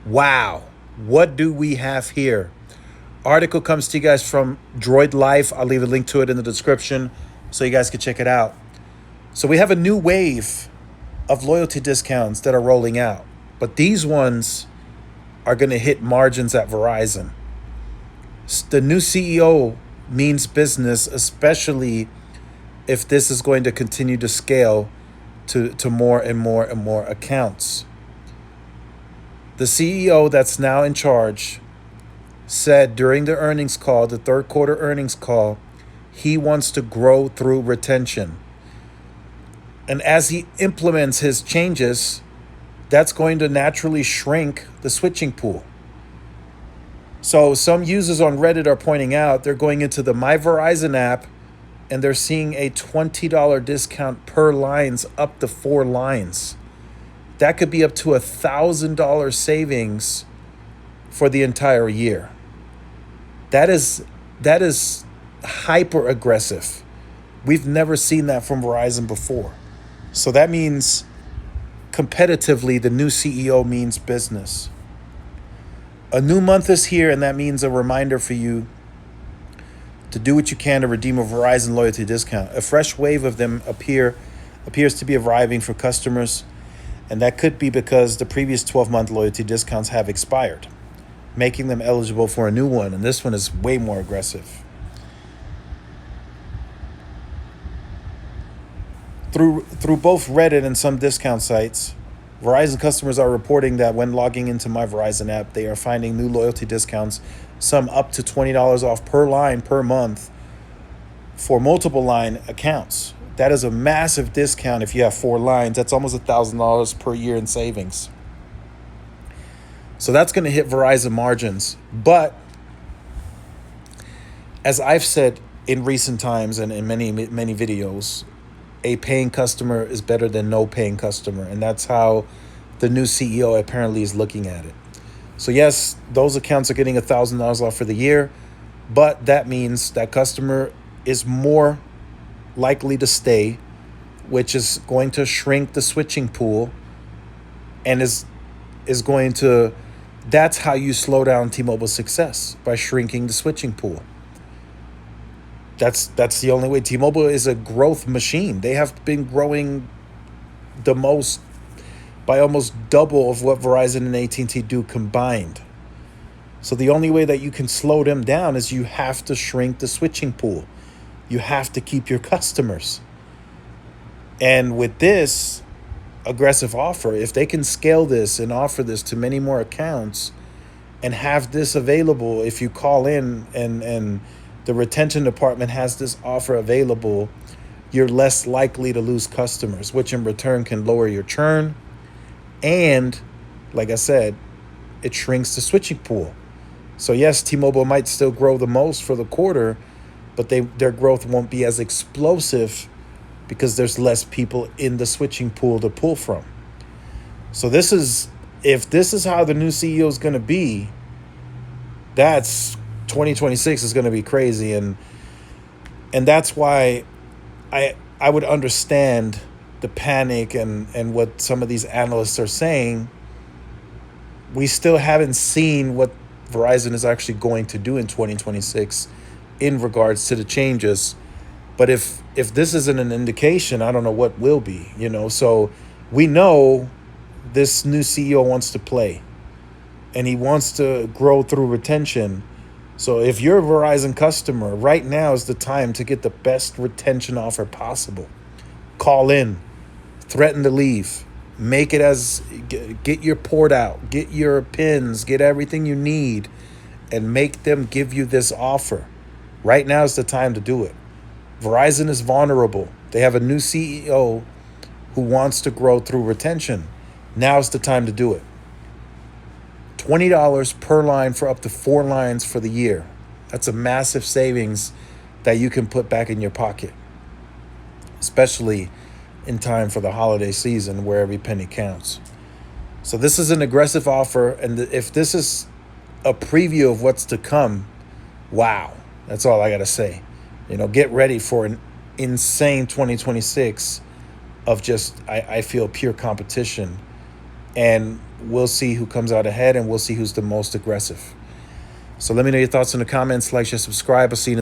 Wow. What do we have here? Article comes to you guys from Droid Life. I'll leave a link to it in the description so you guys can check it out. So we have a new wave of loyalty discounts that are rolling out. But these ones are going to hit margins at Verizon. The new CEO means business, especially if this is going to continue to scale to more and more and more accounts. The CEO that's now in charge said during the earnings call, the third quarter earnings call, he wants to grow through retention. And as he implements his changes, that's going to naturally shrink the switching pool. So some users on Reddit are pointing out they're going into the My Verizon app and they're seeing a $20 discount per lines up to 4 lines. That could be up to $1,000 savings for the entire year. That is hyper aggressive. We've never seen that from Verizon before. So that means competitively the new CEO means business. A new month is here, and that means a reminder for you to do what you can to redeem a Verizon loyalty discount. A fresh wave of them appears to be arriving for customers, and that could be because the previous 12-month loyalty discounts have expired, making them eligible for a new one, and this one is way more aggressive. Through both Reddit and some discount sites, Verizon customers are reporting that when logging into My Verizon app, they are finding new loyalty discounts, some up to $20 off per line per month for multiple line accounts. That is a massive discount if you have 4 lines. That's almost $1,000 per year in savings. So that's going to hit Verizon margins. But as I've said in recent times and in many videos, a paying customer is better than no paying customer. And that's how the new CEO apparently is looking at it. So yes, those accounts are getting $1,000 off for the year, but that means that customer is more likely to stay, which is going to shrink the switching pool and is going to, that's how you slow down T-Mobile's success, by shrinking the switching pool. That's the only way. T-Mobile is a growth machine. They have been growing the most by almost double of what Verizon and AT&T do combined. So the only way that you can slow them down is you have to shrink the switching pool. You have to keep your customers. And with this aggressive offer, if they can scale this and offer this to many more accounts and have this available, if you call in and the retention department has this offer available, you're less likely to lose customers, which in return can lower your churn. And like I said, it shrinks the switching pool. So yes, T-Mobile might still grow the most for the quarter, but their growth won't be as explosive because there's less people in the switching pool to pull from. So if this is how the new CEO is going to be, that's 2026 is going to be crazy. And that's why I would understand the panic and what some of these analysts are saying. We still haven't seen what Verizon is actually going to do in 2026 in regards to the changes. But if this isn't an indication, I don't know what will be, So we know this new CEO wants to play and he wants to grow through retention. So if you're a Verizon customer, right now is the time to get the best retention offer possible. Call in, threaten to leave, make it get your port out, get your pins, get everything you need, and make them give you this offer. Right now is the time to do it. Verizon is vulnerable. They have a new CEO who wants to grow through retention. Now's the time to do it. $20 per line for up to 4 lines for the year. That's a massive savings that you can put back in your pocket, especially in time for the holiday season where every penny counts. So this is an aggressive offer, and if this is a preview of what's to come, wow, that's all I got to say. Get ready for an insane 2026 of just, I feel, pure competition and we'll see who comes out ahead, and we'll see who's the most aggressive. So let me know your thoughts in the comments. Like, share, subscribe. I'll see you